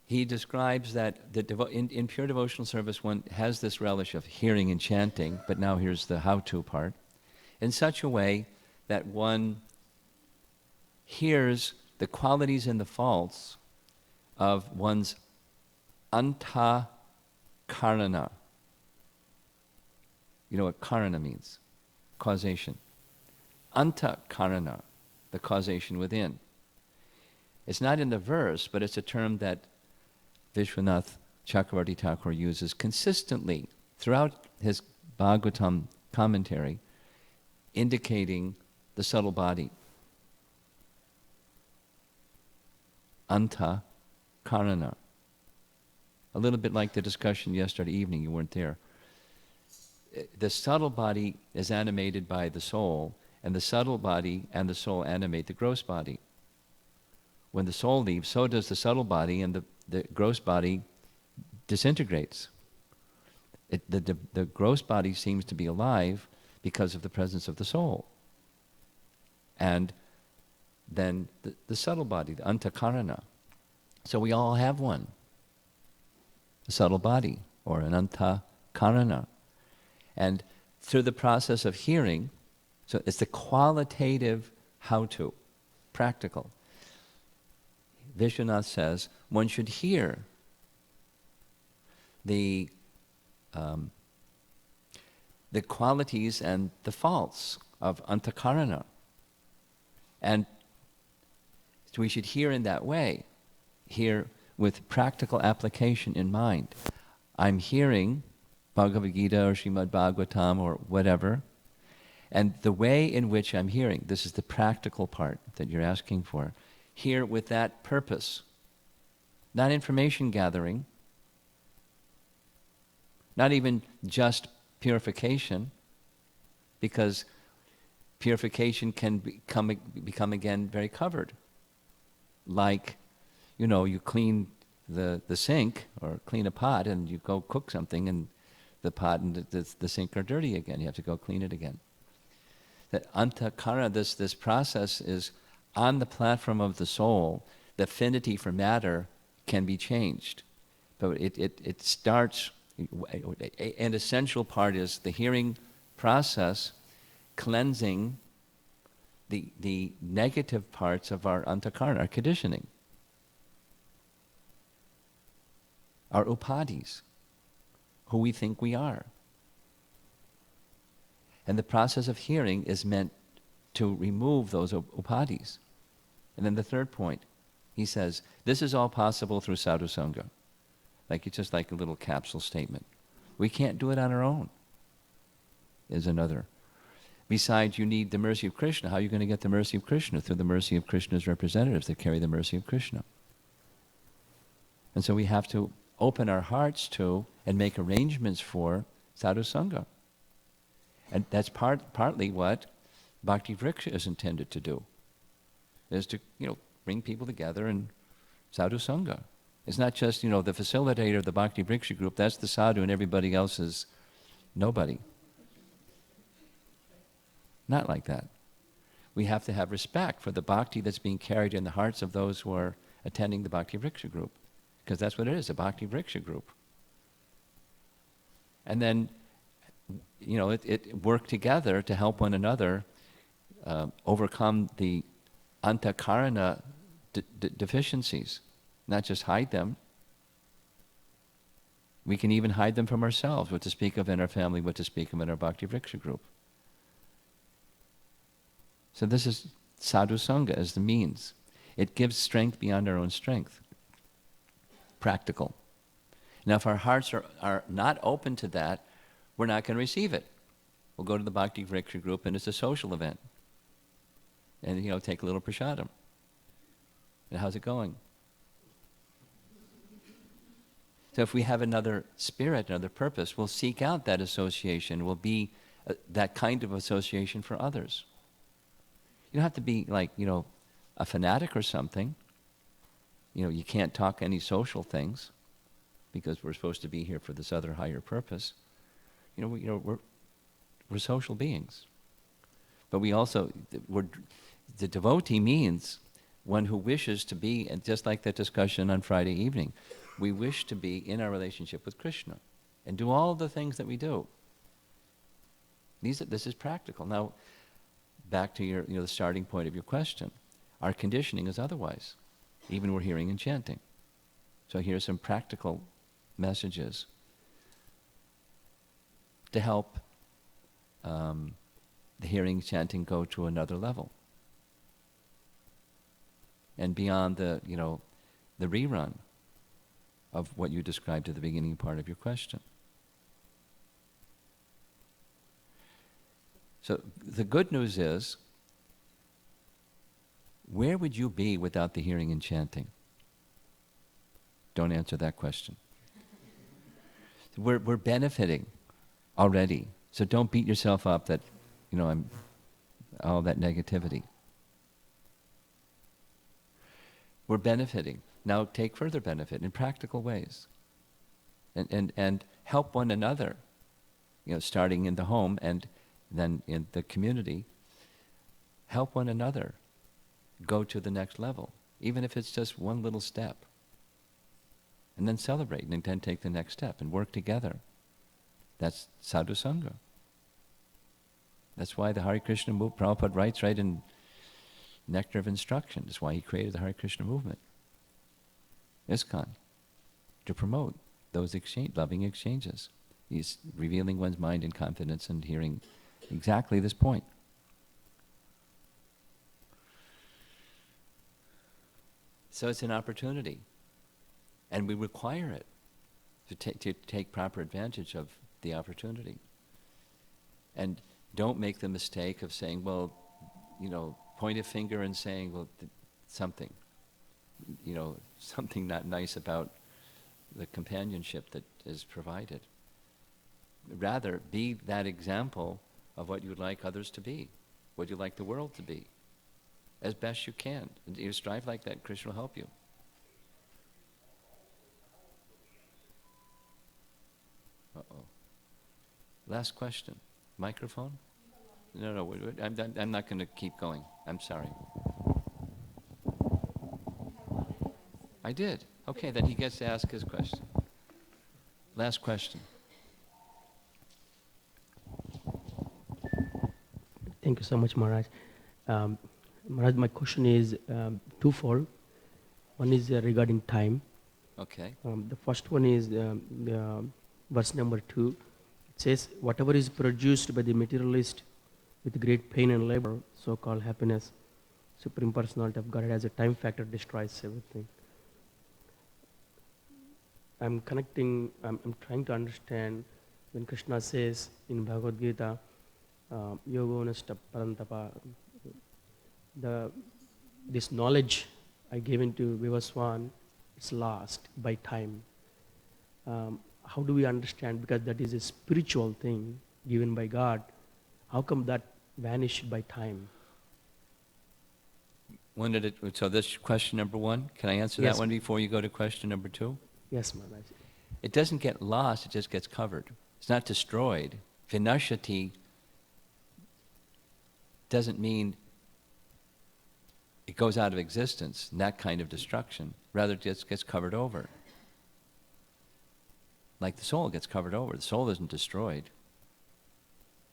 He describes that in pure devotional service one has this relish of hearing and chanting, but now here's the how-to part, in such a way that one hears the qualities and the faults of one's anta karana. You know what karana means? Causation. Anta karana, the causation within. It's not in the verse, but it's a term that Vishwanath Chakravarti Thakur uses consistently throughout his Bhagavatam commentary, indicating the subtle body. Anta karana. A little bit like the discussion yesterday evening, you weren't there. The subtle body is animated by the soul, and the subtle body and the soul animate the gross body. When the soul leaves, so does the subtle body, and the gross body disintegrates. The gross body seems to be alive because of the presence of the soul. And then the subtle body, the antakarana. So we all have one. A subtle body, or an antakarana. And through the process of hearing, so it's the qualitative how-to, practical. Vishwanath says one should hear the qualities and the faults of antakarana. And so we should hear in that way, hear with practical application in mind. I'm hearing Bhagavad Gita or Srimad Bhagavatam or whatever, and the way in which I'm hearing, this is the practical part that you're asking for, hear with that purpose, not information gathering, not even just purification, because purification can become again very covered. Like, you clean the sink or clean a pot and you go cook something and the pot and the sink are dirty again. You have to go clean it again. That antakara, this process is on the platform of the soul. The affinity for matter can be changed. But it starts, an essential part is the hearing process cleansing the negative parts of our antakarana, our conditioning, our upadhis, who we think we are. And the process of hearing is meant to remove those upadhis. And then the third point, he says, this is all possible through sadhu sangha. It's just like a little capsule statement. We can't do it on our own, is another. Besides, you need the mercy of Krishna. How are you going to get the mercy of Krishna? Through the mercy of Krishna's representatives that carry the mercy of Krishna. And so we have to open our hearts to and make arrangements for sadhu sangha. And that's partly what Bhakti Vriksha is intended to do, is to, bring people together in sadhu sangha. It's not just, the facilitator of the Bhakti Vriksha group, that's the sadhu and everybody else is nobody. Not like that. We have to have respect for the bhakti that's being carried in the hearts of those who are attending the Bhakti Vriksha group, because that's what it is, a Bhakti Vriksha group. And then, it work together to help one another overcome the antakarana deficiencies, not just hide them. We can even hide them from ourselves, what to speak of in our family, what to speak of in our Bhakti Vriksha group. So this is sadhu sangha as the means. It gives strength beyond our own strength. Practical. Now if our hearts are not open to that, we're not going to receive it. We'll go to the Bhakti Vriksha group and it's a social event. And, take a little prasadam. And how's it going? So if we have another spirit, another purpose, we'll seek out that association. We'll be that kind of association for others. You don't have to be like, a fanatic or something. You can't talk any social things because we're supposed to be here for this other higher purpose. We're social beings. But we also, the devotee means one who wishes to be, and just like that discussion on Friday evening, we wish to be in our relationship with Krishna and do all the things that we do. This is practical. Now, back to your, the starting point of your question. Our conditioning is otherwise. Even we're hearing and chanting. So here's some practical messages to help the hearing, chanting go to another level. And beyond the rerun of what you described at the beginning part of your question. So the good news is, where would you be without the hearing and chanting? Don't answer that question. We're benefiting already. So don't beat yourself up that, I'm all that negativity. We're benefiting. Now take further benefit in practical ways. And help one another, starting in the home and then in the community. Help one another go to the next level, even if it's just one little step. And then celebrate, and then take the next step, and work together. That's sadhu sangha. That's why the Hare Krishna movement, Prabhupada writes right in Nectar of Instruction. That's why he created the Hare Krishna movement. ISKCON, to promote those loving exchanges. He's revealing one's mind in confidence and hearing exactly this point. So it's an opportunity. And we require it to take proper advantage of the opportunity. And don't make the mistake of saying, well, point a finger and saying, well, something not nice about the companionship that is provided. Rather, be that example of what you would like others to be, what you'd like the world to be, as best you can. And you strive like that, Krishna will help you. Uh-oh. Last question. Microphone? No, I'm not going to keep going. I'm sorry. I did. Okay, then he gets to ask his question. Last question. Thank you so much, Maharaj. Maharaj, my question is twofold. One is regarding time. Okay. The first one is verse number 2. It says, whatever is produced by the materialist with great pain and labor, so-called happiness, Supreme Personality of Godhead as a time factor destroys everything. I'm trying to understand when Krishna says in Bhagavad Gita, Yogonasta Parantapa, this knowledge I gave into Vivaswan, it's lost by time. How do we understand? Because that is a spiritual thing given by God. How come that vanished by time? So this question number 1, can I answer Yes. that one before you go to question number 2? Yes, Maharaj. It doesn't get lost, it just gets covered. It's not destroyed. Vinashati doesn't mean it goes out of existence, that kind of destruction. Rather, it just gets covered over. Like the soul gets covered over. The soul isn't destroyed.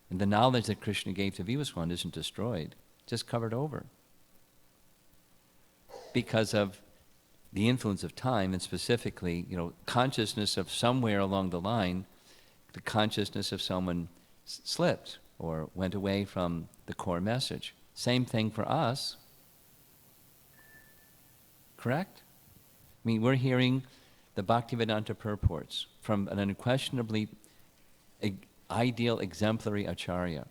And the knowledge that Krishna gave to Vivaswan isn't destroyed, just covered over. Because of the influence of time, and specifically, consciousness of somewhere along the line, the consciousness of someone slipped or went away from the core message. Same thing for us. Correct? I mean, we're hearing the Bhaktivedanta purports from an unquestionably ideal, exemplary acharya.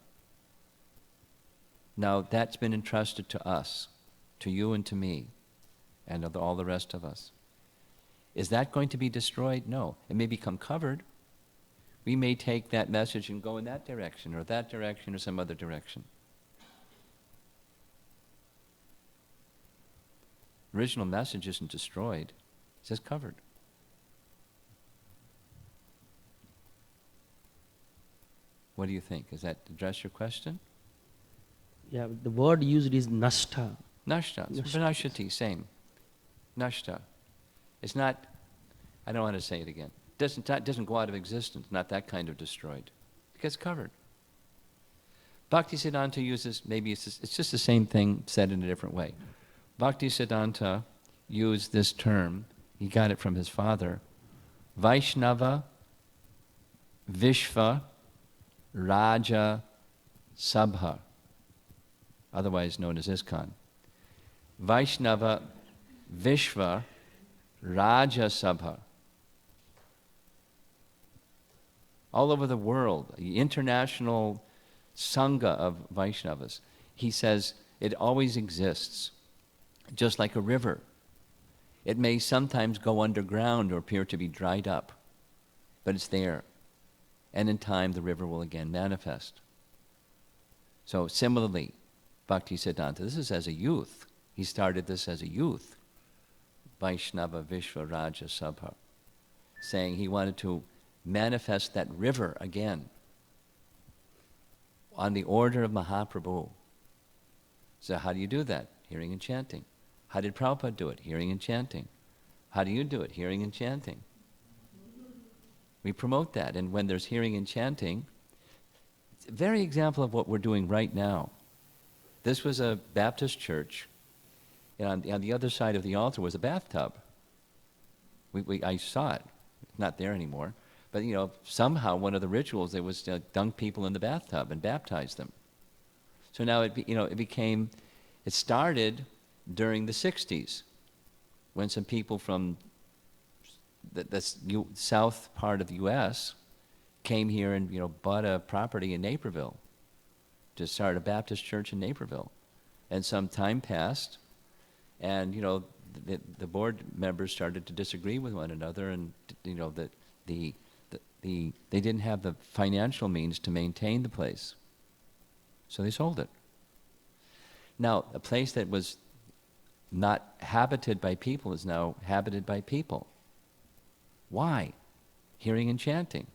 Now, that's been entrusted to us, to you and to me, and all the rest of us. Is that going to be destroyed? No. It may become covered. We may take that message and go in that direction or some other direction. Original message isn't destroyed, it's just covered. What do you think? Does that address your question? Yeah, the word used is nashta. Nashta. Vinashati, same. Nashta. It's not, I don't want to say it again. It doesn't go out of existence, not that kind of destroyed. It gets covered. Bhaktisiddhanta uses, maybe it's just the same thing said in a different way. Bhaktisiddhanta used this term, he got it from his father, Vaishnava Vishva Raja Sabha, otherwise known as ISKCON. Vaishnava Vishva Raja Sabha. All over the world, the international Sangha of Vaishnavas. He says it always exists, just like a river. It may sometimes go underground or appear to be dried up, but it's there. And in time, the river will again manifest. So similarly, Bhaktisiddhanta, this is as a youth. He started this as a youth, Vaishnava Vishva Raja Sabha, saying he wanted to manifest that river again on the order of Mahaprabhu. So how do you do that? Hearing and chanting. How did Prabhupada do it? Hearing and chanting. How do you do it? Hearing and chanting. We promote that, and when there's hearing and chanting, it's a very example of what we're doing right now. This was a Baptist church, and on the other side of the altar was a bathtub. I saw it. It's not there anymore. But somehow one of the rituals, there was dunk people in the bathtub and baptize them. So now it started during the 60s, when some people from the south part of the U.S. came here and bought a property in Naperville to start a Baptist church in Naperville. And some time passed, and the board members started to disagree with one another, and they didn't have the financial means to maintain the place, so they sold it. Now, a place that was not habited by people is now habited by people. Why? Hearing and chanting.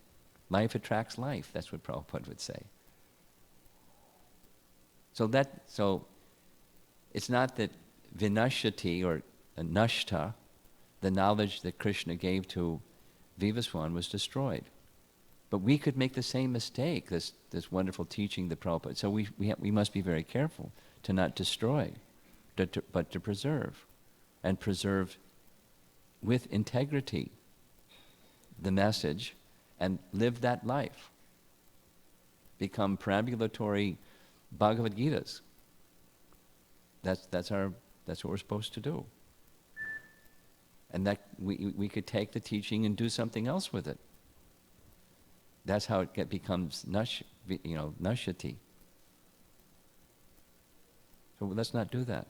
Life attracts life. That's what Prabhupada would say. So it's not that vinashyati or nashta, the knowledge that Krishna gave to Vivaswan, was destroyed. But we could make the same mistake, this wonderful teaching that Prabhupada. So we must be very careful to not destroy, but to preserve, and preserve with integrity the message, and live that life. Become perambulatory Bhagavad Gitas. That's what we're supposed to do. And that we could take the teaching and do something else with it. That's how it becomes nashyati. So let's not do that.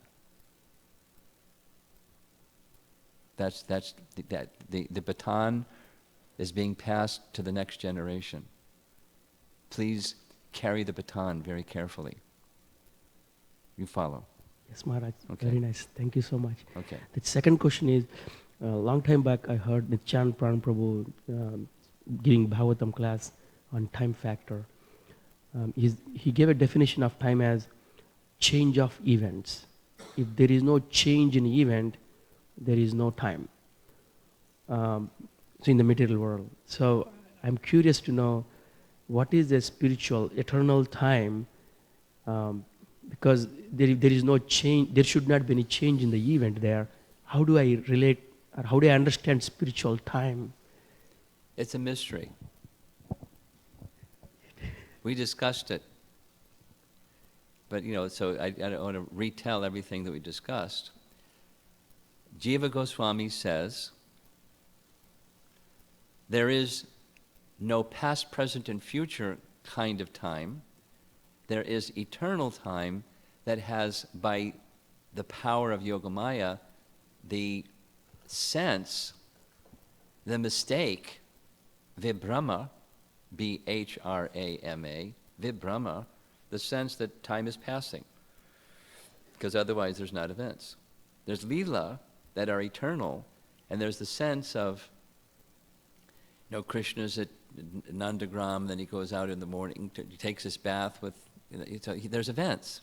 The baton is being passed to the next generation. Please carry the baton very carefully. You follow. Yes, Maharaj. Okay. Very nice. Thank you so much. Okay. The second question is, a long time back I heard the Chand Pran Prabhu giving Bhagavatam class on time factor. He gave a definition of time as change of events. If there is no change in event, there is no time. So in the material world. So I'm curious to know what is the spiritual eternal time, because there is no change, there should not be any change in the event there. How do I relate, or how do I understand spiritual time? It's a mystery. We discussed it. But so I don't want to retell everything that we discussed. Jiva Goswami says, there is no past, present, and future kind of time. There is eternal time that has, by the power of Yogamaya, the sense, the mistake, vibhrama, B-H-R-A-M-A, vibhrama, the sense that time is passing. Because otherwise there's not events. There's lila that are eternal, and there's the sense of, Krishna's at Nandagram, then he goes out in the morning, he takes his bath with, there's events.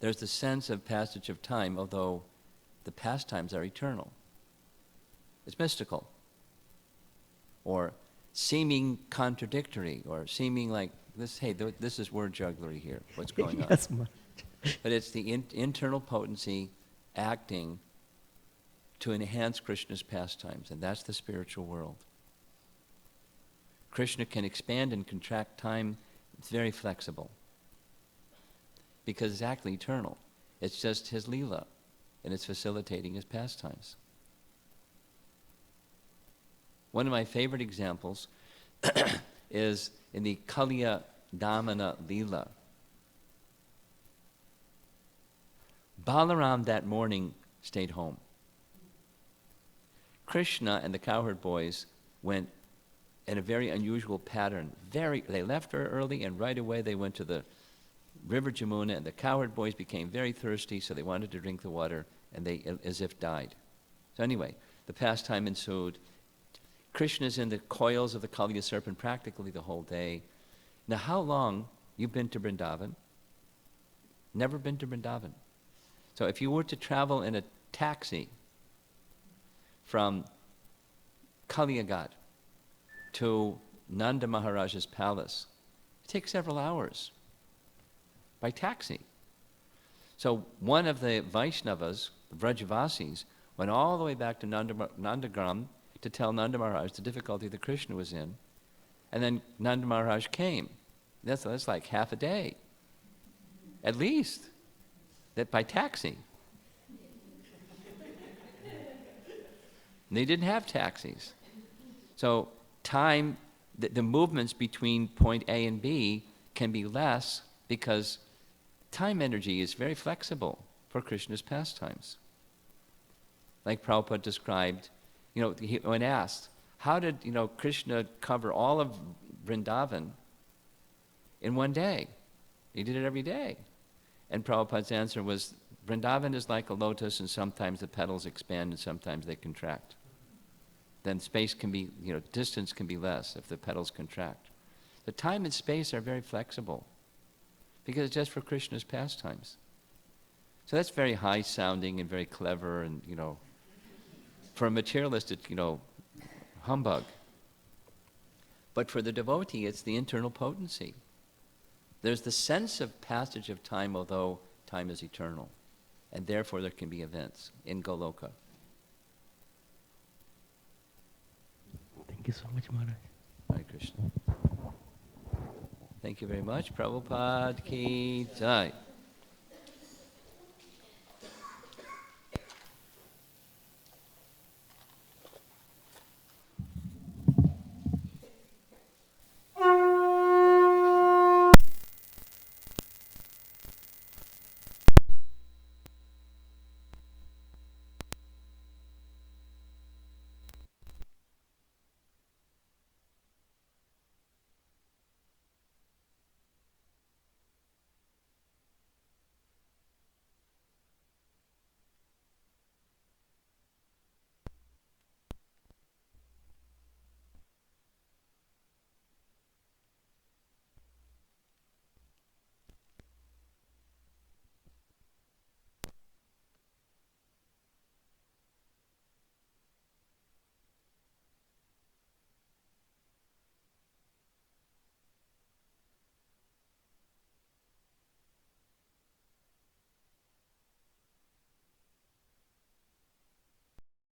There's the sense of passage of time, although the pastimes are eternal. It's mystical. Or seeming contradictory, or seeming like, this is word jugglery here, what's going on. Yes, Maharaj. But it's the internal potency acting to enhance Krishna's pastimes, and that's the spiritual world. Krishna can expand and contract time. It's very flexible because it's actually eternal. It's just his Leela, and it's facilitating his pastimes. One of my favorite examples is in the Kaliya Damana Leela. Balaram that morning stayed home. Krishna and the cowherd boys went in a very unusual pattern. They left very early, and right away they went to the river Jamuna, and the cowherd boys became very thirsty, so they wanted to drink the water, and they as if died. So anyway, the pastime ensued. Krishna's in the coils of the Kaliya serpent practically the whole day. Now, how long you've been to Vrindavan? Never been to Vrindavan. So if you were to travel in a taxi from Kaliyagat to Nanda Maharaja's palace, it takes several hours by taxi. So one of the Vaishnavas, Vrajavasis, went all the way back to Nandagram to tell Nanda Maharaj the difficulty that Krishna was in. And then Nanda Maharaj came. That's like half a day, at least, that by taxi. And they didn't have taxis. So time, the movements between point A and B can be less because time energy is very flexible for Krishna's pastimes. Like Prabhupada described, when asked, how did Krishna cover all of Vrindavan in one day? He did it every day. And Prabhupada's answer was, Vrindavan is like a lotus, and sometimes the petals expand and sometimes they contract. Then space can be, distance can be less if the petals contract. The time and space are very flexible because it's just for Krishna's pastimes. So that's very high sounding and very clever, and for a materialist it's humbug. But for the devotee it's the internal potency. There's the sense of passage of time, although time is eternal, and therefore there can be events in Goloka. Thank you so much, Maharaj. Hare Krishna. Thank you very much. Prabhupada ki jai.